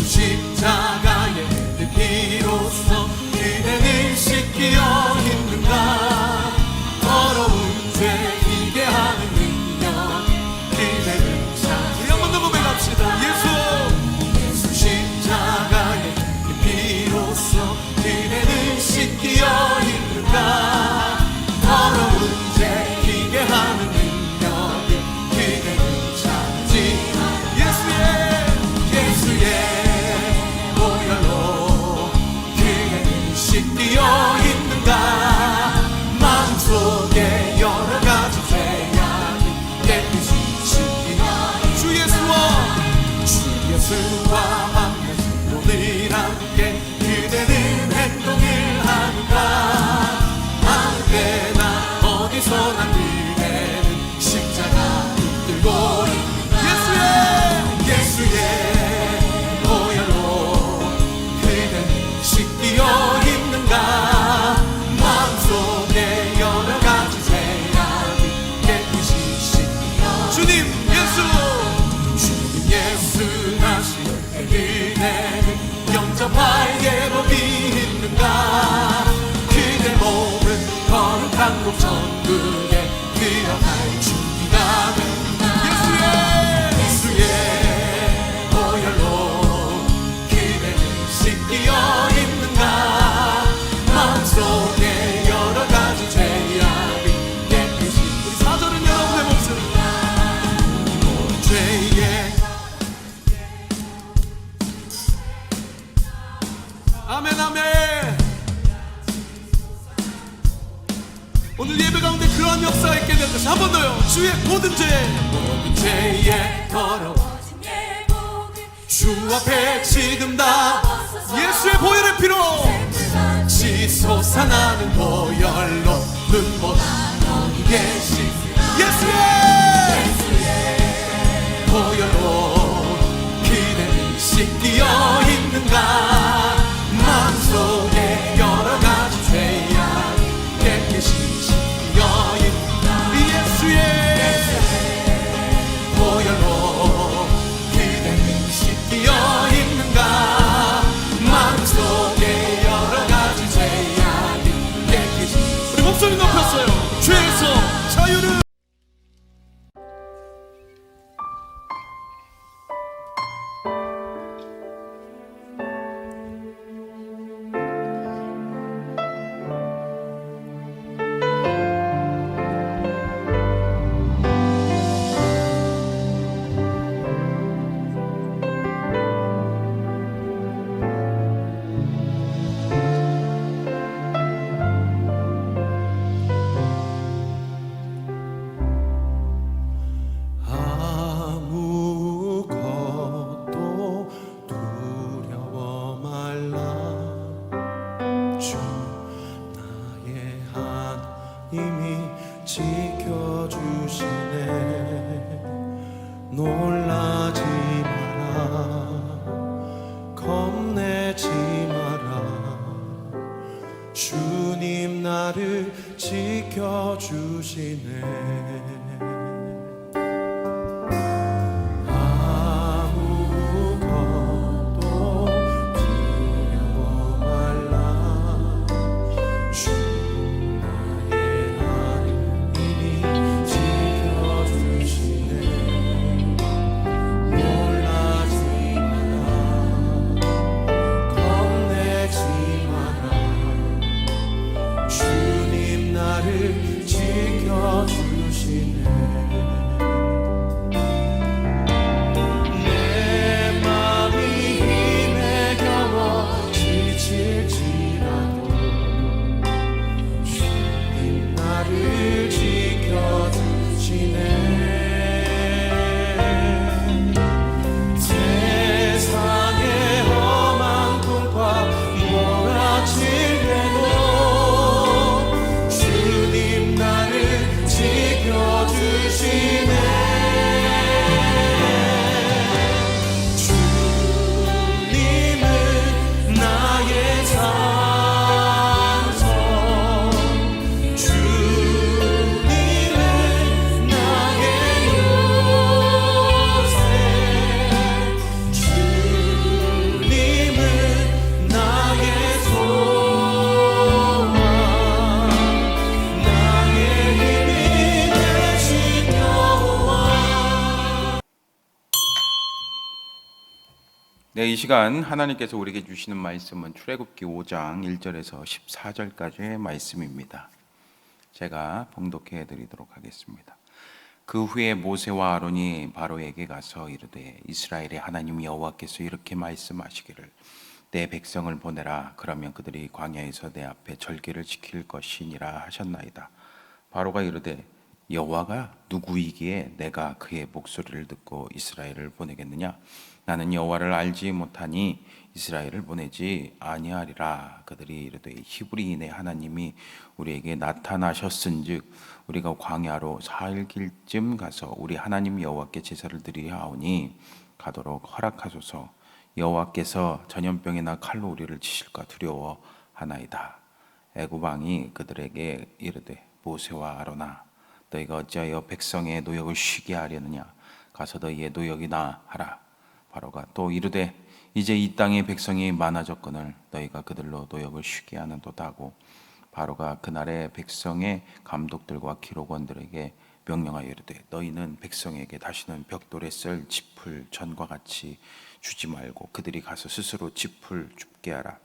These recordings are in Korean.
십자가의 그 피로써 그대를 씻기어 있는가. 더러운 죄 비게 하는 능력 그대를 찾아. 우리 한번 더 고백합시다. 예수 십자가의 그 피로써 그대를 씻기어 있는가. 더러운 죄 비게 하는 능력 그대를 찾지. 예수의 보혈로 그대를 씻기어 있는가. 마음속에 여러 가지 죄악이 깨끗이 씻기어. 주 예수와 함께 오늘 함께 그대는 행동을 하는가. 아무 때나 어디서나 그대는 십자가 붙들고 예수의 보혈로 그대는 씻기어 있는가. 마음속에 여러 가지 죄악이 깨끗이 씻기어. 주님 예수 다시 그대는 영접할 예복이 있는가. 그대 몸은 거룩한 곳 천국에 들어갈 준비가 된다. 예수의 보혈로 그대는 씻기어 있는가. 마음속에 여러 가지 죄악이 깨끗이. 우리 사절은 여러분의 목소리. 죄의 아멘 아멘. 오늘 예배 가운데 그러한 역사가 있게 될 것이. 한 번 더요. 주의 모든 죄에 더러워진 주 앞에 지금 다 예수의 보혈의 피로 씻어나는 보혈로 눈보다 너희 계신 예수의 보혈로 그대를 씻기어 있는가. 마음속에 여러 가지 죄악이 깨끗이 씻기어 있는가. 예수의 보혈로 그대를 씻기어 있는가. 마음속에 여러 가지 죄악이 깨끗이. 우리 목소리 높였어요. 죄에서 자유를. 놀라지 마라, 겁내지 마라. 주님 나를 지켜주시네. 네, 이 시간 하나님께서 우리에게 주시는 말씀은 출애굽기 5장 1절에서 14절까지의 말씀입니다. 제가 봉독해 드리도록 하겠습니다. 그 후에 모세와 아론이 바로에게 가서 이르되 이스라엘의 하나님 여호와께서 이렇게 말씀하시기를 내 백성을 보내라. 그러면 그들이 광야에서 내 앞에 절기를 지킬 것이니라 하셨나이다. 바로가 이르되 여호와가 누구이기에 내가 그의 목소리를 듣고 이스라엘을 보내겠느냐? 나는 여호와를 알지 못하니 이스라엘을 보내지 아니하리라. 그들이 이르되 히브리인의 하나님이 우리에게 나타나셨은즉 우리가 광야로 사흘길쯤 가서 우리 하나님 여호와께 제사를 드리려 하오니 가도록 허락하소서. 여호와께서 전염병이나 칼로 우리를 치실까 두려워하나이다. 애굽 왕이 그들에게 이르되 모세와 아론아 너희가 어찌하여 백성의 노역을 쉬게 하려느냐? 가서 너희의 노역이나 하라. 바로가 또 이르되 이제 이 땅의 백성이 많아졌거늘 너희가 그들로 노역을 쉬게 하는도다 하고 바로가 그날의 백성의 감독들과 기록원들에게 명령하여 이르되 너희는 백성에게 다시는 벽돌에 쓸 짚을 전과 같이 주지 말고 그들이 가서 스스로 짚을 줍게 하라.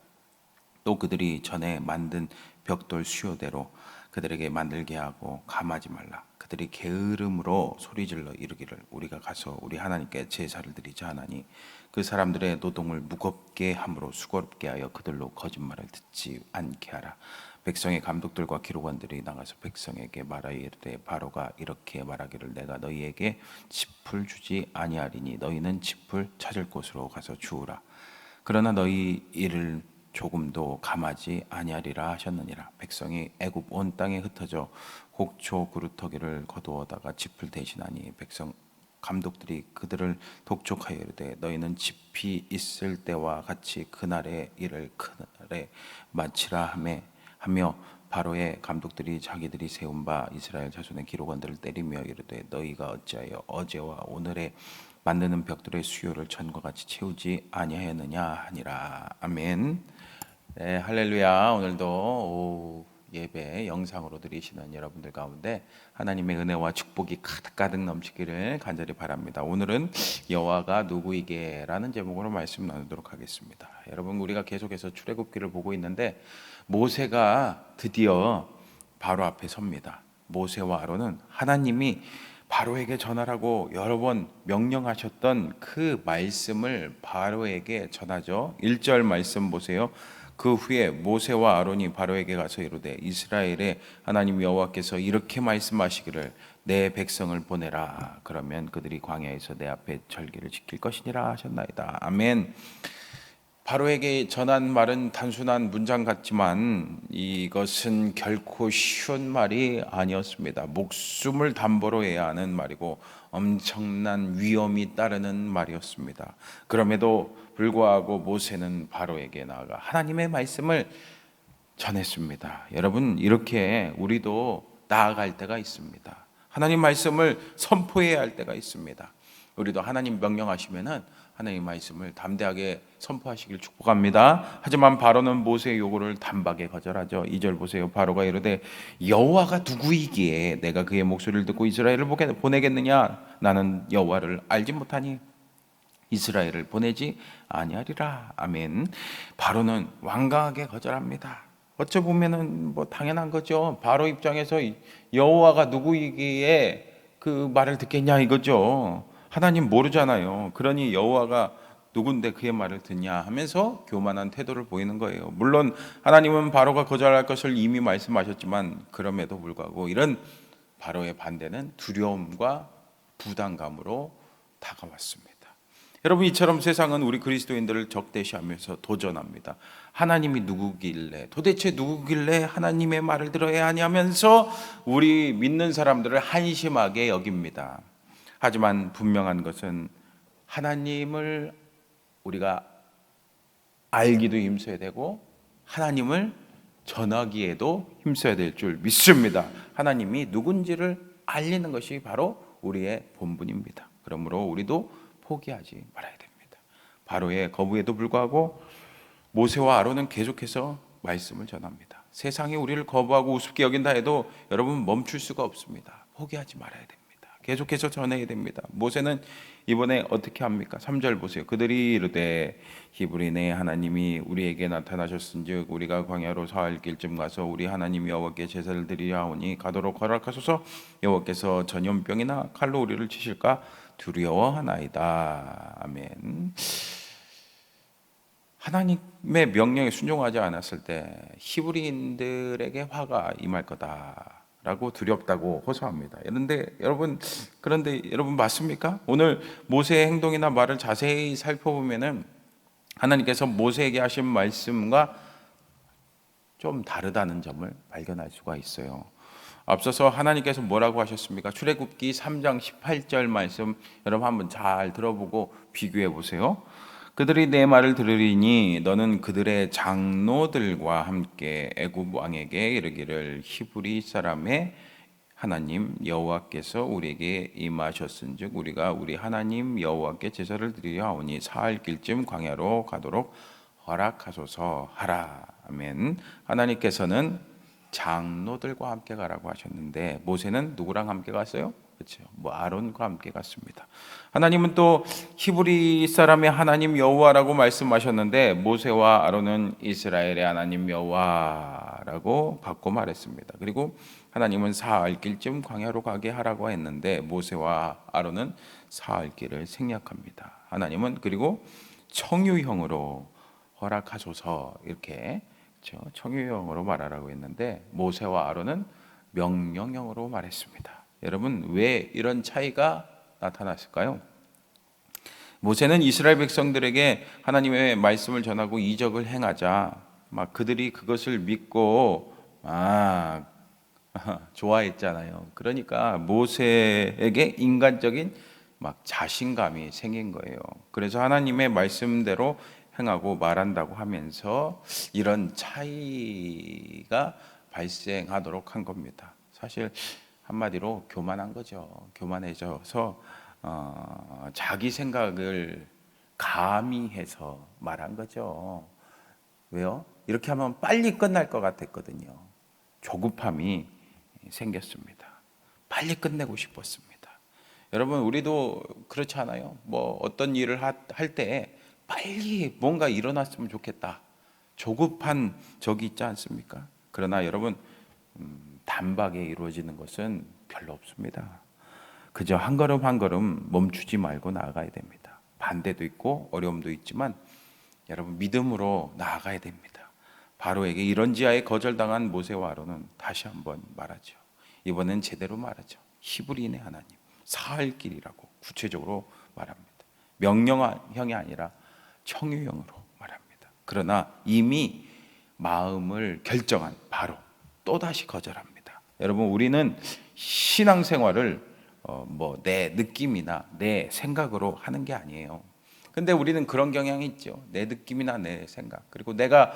또 그들이 전에 만든 벽돌 수요대로 그들에게 만들게 하고 감하지 말라. 그들이 게으름으로 소리질러 이르기를 우리가 가서 우리 하나님께 제사를 드리자 하나니 그 사람들의 노동을 무겁게 함으로 수고롭게 하여 그들로 거짓말을 듣지 않게 하라. 백성의 감독들과 기록원들이 나가서 백성에게 말하여 이르되 바로가 이렇게 말하기를 내가 너희에게 짚을 주지 아니하리니 너희는 짚을 찾을 곳으로 가서 주우라. 그러나 너희 이를 조금도 감하지 아니하리라 하셨느니라. 백성이 애굽 온 땅에 흩어져 곡초 그루터기를 거두어다가 짚을 대신하니 백성 감독들이 그들을 독촉하여 이르되 너희는 짚이 있을 때와 같이 그날의 일을 그날에 마치라 하며 바로의 감독들이 자기들이 세운 바 이스라엘 자손의 기록원들을 때리며 이르되 너희가 어찌하여 어제와 오늘의 만드는 벽돌의 수요를 전과 같이 채우지 아니하였느냐 하니라. 아멘. 네, 할렐루야. 오늘도 오후 예배 영상으로 드리시는 여러분들 가운데 하나님의 은혜와 축복이 가득가득 넘치기를 간절히 바랍니다. 오늘은 여호와가 누구이게 라는 제목으로 말씀 나누도록 하겠습니다. 여러분, 우리가 계속해서 출애굽기를 보고 있는데 모세가 드디어 바로 앞에 섭니다. 모세와 아론은 하나님이 바로에게 전하라고 여러 번 명령하셨던 그 말씀을 바로에게 전하죠. 1절 말씀 보세요. 그 후에 모세와 아론이 바로에게 가서 이르되 이스라엘의 하나님 여호와께서 이렇게 말씀하시기를 내 백성을 보내라. 그러면 그들이 광야에서 내 앞에 절기를 지킬 것이니라 하셨나이다. 아멘. 바로에게 전한 말은 단순한 문장 같지만 이것은 결코 쉬운 말이 아니었습니다. 목숨을 담보로 해야 하는 말이고 엄청난 위험이 따르는 말이었습니다. 그럼에도 불구하고 모세는 바로에게 나아가 하나님의 말씀을 전했습니다. 여러분, 이렇게 우리도 나아갈 때가 있습니다. 하나님 말씀을 선포해야 할 때가 있습니다. 우리도 하나님 명령하시면은 하나님 말씀을 담대하게 선포하시길 축복합니다. 하지만 바로는 모세의 요구를 단박에 거절하죠. 2절 보세요. 바로가 이르되 여호와가 누구이기에 내가 그의 목소리를 듣고 이스라엘을 보내겠느냐? 나는 여호와를 알지 못하니 이스라엘을 보내지 아니하리라. 아멘. 바로는 완강하게 거절합니다. 어찌 보면은 뭐 당연한 거죠. 바로 입장에서 여호와가 누구이기에 그 말을 듣겠냐 이거죠. 하나님 모르잖아요. 그러니 여호와가 누군데 그의 말을 듣냐 하면서 교만한 태도를 보이는 거예요. 물론 하나님은 바로가 거절할 것을 이미 말씀하셨지만 그럼에도 불구하고 이런 바로의 반대는 두려움과 부담감으로 다가왔습니다. 여러분, 이처럼 세상은 우리 그리스도인들을 적대시하면서 도전합니다. 하나님이 누구길래, 도대체 누구길래 하나님의 말을 들어야 하냐면서 우리 믿는 사람들을 한심하게 여깁니다. 하지만 분명한 것은 하나님을 우리가 알기도 힘써야 되고 하나님을 전하기에도 힘써야 될 줄 믿습니다. 하나님이 누군지를 알리는 것이 바로 우리의 본분입니다. 그러므로 우리도 포기하지 말아야 됩니다. 바로의 거부에도 불구하고 모세와 아론은 계속해서 말씀을 전합니다. 세상이 우리를 거부하고 우습게 여긴다 해도 여러분 멈출 수가 없습니다. 포기하지 말아야 됩니다. 계속해서 전해야 됩니다. 모세는 이번에 어떻게 합니까? 3절 보세요. 그들이 이르되 히브리 내 하나님이 우리에게 나타나셨은즉 우리가 광야로 사흘 길쯤 가서 우리 하나님 여호와께 제사를 드리려 하오니 가도록 허락하소서. 여호와께서 전염병이나 칼로 우리를 치실까 두려워하나이다. 아멘. 하나님의 명령에 순종하지 않았을 때 히브리인들에게 화가 임할 거다라고 두렵다고 호소합니다. 그런데 여러분 맞습니까? 오늘 모세의 행동이나 말을 자세히 살펴보면은 하나님께서 모세에게 하신 말씀과 좀 다르다는 점을 발견할 수가 있어요. 앞서서 하나님께서 뭐라고 하셨습니까? 출애굽기 3장 18절 말씀 여러분 한번 잘 들어보고 비교해 보세요. 그들이 내 말을 들으리니 너는 그들의 장로들과 함께 애굽 왕에게 이르기를 히브리 사람의 하나님 여호와께서 우리에게 임하셨은즉 우리가 우리 하나님 여호와께 제사를 드리려 하오니 사흘 길쯤 광야로 가도록 허락하소서 하라. 아멘. 하나님께서는 장로들과 함께 가라고 하셨는데 모세는 누구랑 함께 갔어요? 그렇죠. 아론과 함께 갔습니다. 하나님은 또 히브리 사람의 하나님 여호와라고 말씀하셨는데 모세와 아론은 이스라엘의 하나님 여호와라고 바꿔 말했습니다. 그리고 하나님은 사흘 길쯤 광야로 가게 하라고 했는데 모세와 아론은 사흘 길을 생략합니다. 하나님은 그리고 청유형으로 허락하소서 이렇게 청유형으로 말하라고 했는데 모세와 아론은 명령형으로 말했습니다. 여러분 왜 이런 차이가 나타났을까요? 모세는 이스라엘 백성들에게 하나님의 말씀을 전하고 이적을 행하자 막 그들이 그것을 믿고 좋아했잖아요. 그러니까 모세에게 인간적인 막 자신감이 생긴 거예요. 그래서 하나님의 말씀대로 행하고 말한다고 하면서 이런 차이가 발생하도록 한 겁니다. 사실 한마디로 교만한 거죠. 교만해져서 자기 생각을 가미해서 말한 거죠. 왜요? 이렇게 하면 빨리 끝날 것 같았거든요. 조급함이 생겼습니다. 빨리 끝내고 싶었습니다. 여러분 우리도 그렇지 않아요? 어떤 일을 할 때 빨리 뭔가 일어났으면 좋겠다. 조급한 적이 있지 않습니까? 그러나 여러분 단박에 이루어지는 것은 별로 없습니다. 그저 한 걸음 한 걸음 멈추지 말고 나아가야 됩니다. 반대도 있고 어려움도 있지만 여러분 믿음으로 나아가야 됩니다. 바로에게 이런 지하에 거절당한 모세와 아론은 다시 한번 말하죠. 이번엔 제대로 말하죠. 히브리인의 하나님 사흘 길이라고 구체적으로 말합니다. 명령형이 아니라 청유형으로 말합니다. 그러나 이미 마음을 결정한 바로 또다시 거절합니다. 여러분 우리는 신앙생활을 내 느낌이나 내 생각으로 하는 게 아니에요. 근데 우리는 그런 경향이 있죠. 내 느낌이나 내 생각 그리고 내가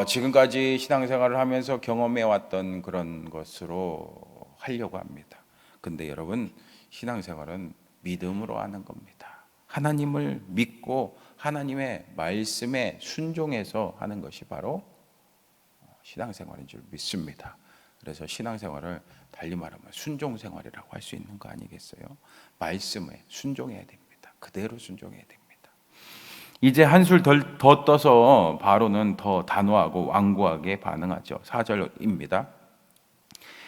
지금까지 신앙생활을 하면서 경험해왔던 그런 것으로 하려고 합니다. 근데 여러분 신앙생활은 믿음으로 하는 겁니다. 하나님을 믿고 하나님의 말씀에 순종해서 하는 것이 바로 신앙생활인 줄 믿습니다. 그래서 신앙생활을 달리 말하면 순종생활이라고 할 수 있는 거 아니겠어요? 말씀에 순종해야 됩니다. 그대로 순종해야 됩니다. 이제 한술 더 떠서 바로는 더 단호하고 완고하게 반응하죠. 4절입니다.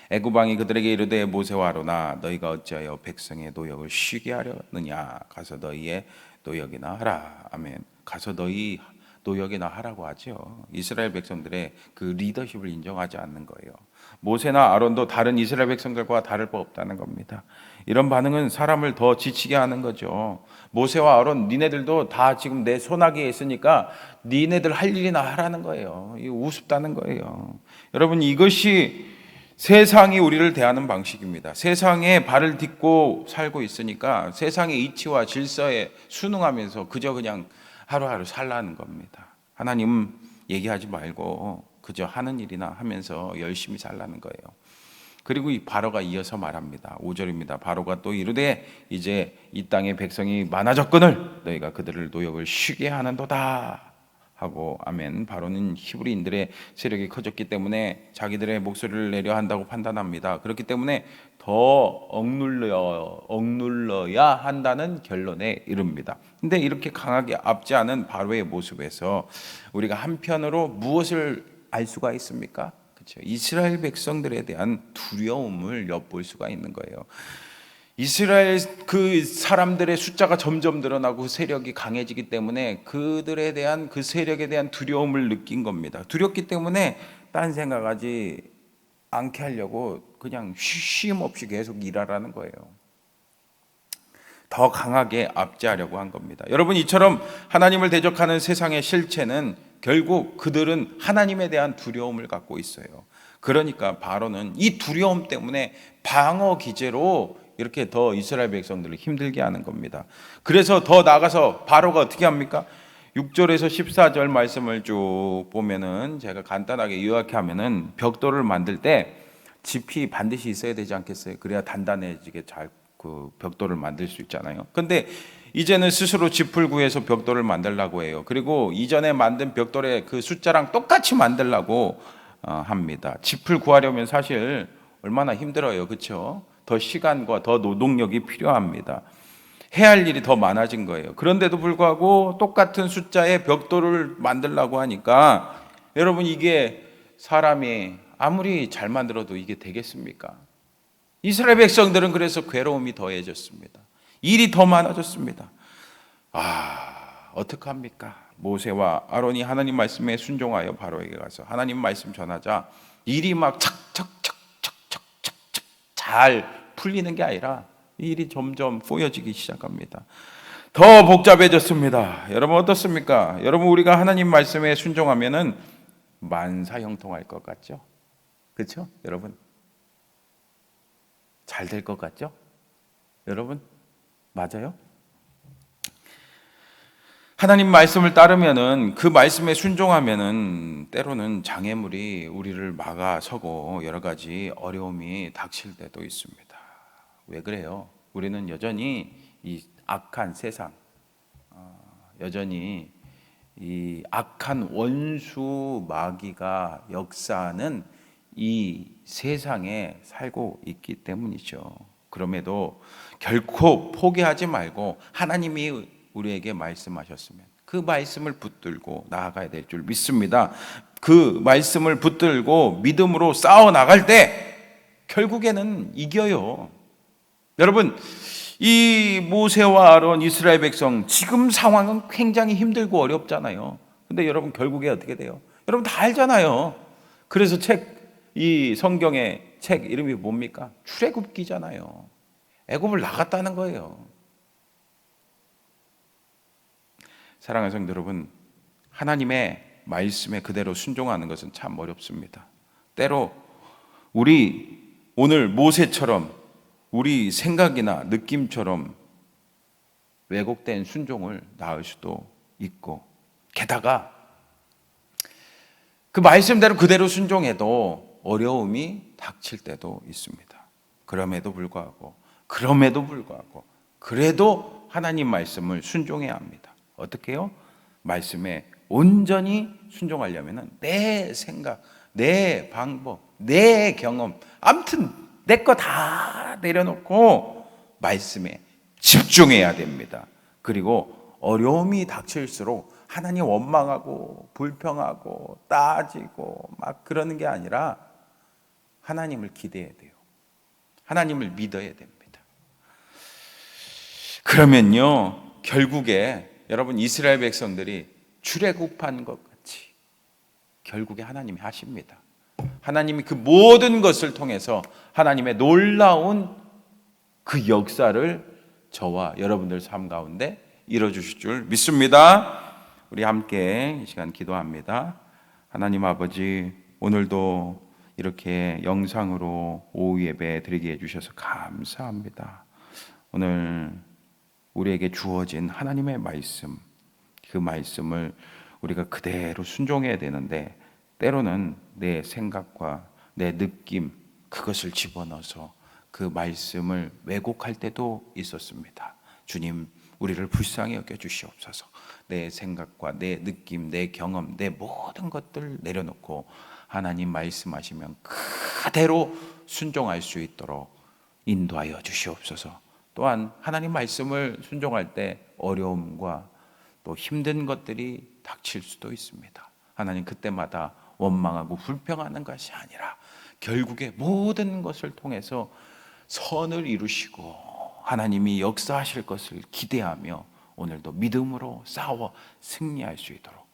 애굽 왕이 그들에게 이르되 모세와 아론아 너희가 어찌하여 백성의 노역을 쉬게 하려느냐 가서 너희의 노역이나 하라. 아멘. 가서 너희 노역이나 하라고 하죠. 이스라엘 백성들의 그 리더십을 인정하지 않는 거예요. 모세나 아론도 다른 이스라엘 백성들과 다를 바 없다는 겁니다. 이런 반응은 사람을 더 지치게 하는 거죠. 모세와 아론 니네들도 다 지금 내 손아귀에 있으니까 니네들 할 일이나 하라는 거예요. 이거 우습다는 거예요. 여러분 이것이 세상이 우리를 대하는 방식입니다. 세상에 발을 딛고 살고 있으니까 세상의 이치와 질서에 순응하면서 그저 그냥 하루하루 살라는 겁니다. 하나님 얘기하지 말고 그저 하는 일이나 하면서 열심히 살라는 거예요. 그리고 이 바로가 이어서 말합니다. 5절입니다. 바로가 또 이르되 이제 이 땅의 백성이 많아졌거늘 너희가 그들을 노역을 쉬게 하는도다. 하고 아멘. 바로는 히브리인들의 세력이 커졌기 때문에 자기들의 목소리를 내려 한다고 판단합니다. 그렇기 때문에 더 억눌러야 한다는 결론에 이릅니다. 근데 이렇게 강하게 앞지 않은 바로의 모습에서 우리가 한편으로 무엇을 알 수가 있습니까? 그렇죠. 이스라엘 백성들에 대한 두려움을 엿볼 수가 있는 거예요. 이스라엘 그 사람들의 숫자가 점점 늘어나고 세력이 강해지기 때문에 그들에 대한 그 세력에 대한 두려움을 느낀 겁니다. 두렵기 때문에 딴 생각하지 않게 하려고 그냥 쉼 없이 계속 일하라는 거예요. 더 강하게 압제하려고 한 겁니다. 여러분, 이처럼 하나님을 대적하는 세상의 실체는 결국 그들은 하나님에 대한 두려움을 갖고 있어요. 그러니까 바로는 이 두려움 때문에 방어 기제로 이렇게 더 이스라엘 백성들을 힘들게 하는 겁니다. 그래서 더 나아가서 바로가 어떻게 합니까? 6절에서 14절 말씀을 쭉 보면은 제가 간단하게 요약하면은 벽돌을 만들 때 짚이 반드시 있어야 되지 않겠어요? 그래야 단단해지게 잘 그 벽돌을 만들 수 있잖아요. 근데 이제는 스스로 짚을 구해서 벽돌을 만들려고 해요. 그리고 이전에 만든 벽돌의 그 숫자랑 똑같이 만들려고 합니다. 짚을 구하려면 사실 얼마나 힘들어요, 그렇죠? 더 시간과 더 노동력이 필요합니다. 해야 할 일이 더 많아진 거예요. 그런데도 불구하고 똑같은 숫자의 벽돌을 만들려고 하니까 여러분, 이게 사람이 아무리 잘 만들어도 이게 되겠습니까? 이스라엘 백성들은 그래서 괴로움이 더해졌습니다. 일이 더 많아졌습니다. 어떡합니까? 모세와 아론이 하나님 말씀에 순종하여 바로에게 가서 하나님 말씀 전하자 일이 막 착착착착착착 잘 풀리는 게 아니라 일이 점점 꼬여지기 시작합니다. 더 복잡해졌습니다. 여러분 어떻습니까? 여러분, 우리가 하나님 말씀에 순종하면은 만사형통할 것 같죠? 그렇죠? 여러분, 잘 될 것 같죠? 여러분, 맞아요? 하나님 말씀을 따르면은, 그 말씀에 순종하면은 때로는 장애물이 우리를 막아서고 여러 가지 어려움이 닥칠 때도 있습니다. 왜 그래요? 우리는 여전히 이 악한 세상, 여전히 이 악한 원수 마귀가 역사하는 이 세상에 살고 있기 때문이죠. 그럼에도 결코 포기하지 말고 하나님이 우리에게 말씀하셨으면 그 말씀을 붙들고 나아가야 될 줄 믿습니다. 그 말씀을 붙들고 믿음으로 싸워 나갈 때 결국에는 이겨요. 여러분, 이 모세와 아론, 이스라엘 백성 지금 상황은 굉장히 힘들고 어렵잖아요. 근데 여러분, 결국에 어떻게 돼요? 여러분 다 알잖아요. 그래서 이 성경의 책 이름이 뭡니까? 출애굽기잖아요. 애굽을 나갔다는 거예요. 사랑하는 성도 여러분, 하나님의 말씀에 그대로 순종하는 것은 참 어렵습니다. 때로 우리 오늘 모세처럼 우리 생각이나 느낌처럼 왜곡된 순종을 낳을 수도 있고, 게다가 그 말씀대로 그대로 순종해도 어려움이 닥칠 때도 있습니다. 그럼에도 불구하고 그래도 하나님 말씀을 순종해야 합니다. 어떻게 해요? 말씀에 온전히 순종하려면 내 생각, 내 방법, 내 경험, 아무튼 내 거 다 내려놓고 말씀에 집중해야 됩니다. 그리고 어려움이 닥칠수록 하나님 원망하고 불평하고 따지고 막 그러는 게 아니라 하나님을 기대해야 돼요. 하나님을 믿어야 됩니다. 그러면요, 결국에 여러분, 이스라엘 백성들이 출애굽한 것 같이 결국에 하나님이 하십니다. 하나님이 그 모든 것을 통해서 하나님의 놀라운 그 역사를 저와 여러분들 삶 가운데 이뤄주실 줄 믿습니다. 우리 함께 이 시간 기도합니다. 하나님 아버지, 오늘도 이렇게 영상으로 오후 예배 드리게 해주셔서 감사합니다. 오늘 우리에게 주어진 하나님의 말씀, 그 말씀을 우리가 그대로 순종해야 되는데 때로는 내 생각과 내 느낌, 그것을 집어넣어서 그 말씀을 왜곡할 때도 있었습니다. 주님, 우리를 불쌍히 여겨 주시옵소서. 내 생각과 내 느낌, 내 경험, 내 모든 것들 내려놓고 하나님 말씀하시면 그대로 순종할 수 있도록 인도하여 주시옵소서. 또한 하나님 말씀을 순종할 때 어려움과 또 힘든 것들이 닥칠 수도 있습니다. 하나님 그때마다 원망하고 불평하는 것이 아니라 결국에 모든 것을 통해서 선을 이루시고 하나님이 역사하실 것을 기대하며 오늘도 믿음으로 싸워 승리할 수 있도록,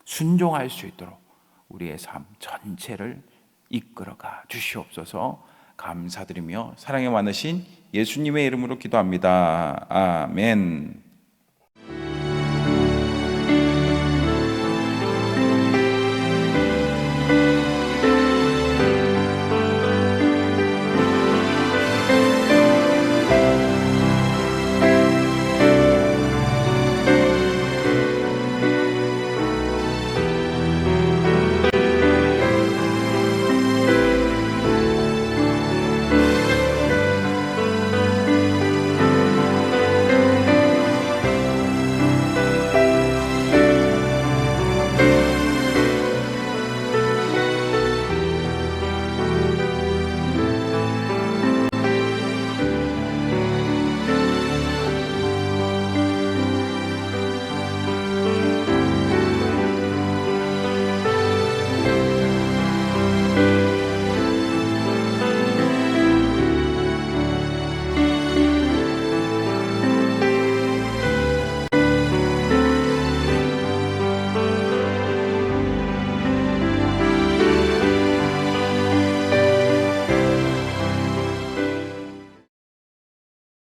순종할 수 있도록 우리의 삶 전체를 이끌어가 주시옵소서. 감사드리며 사랑에 많으신 예수님의 이름으로 기도합니다. 아멘.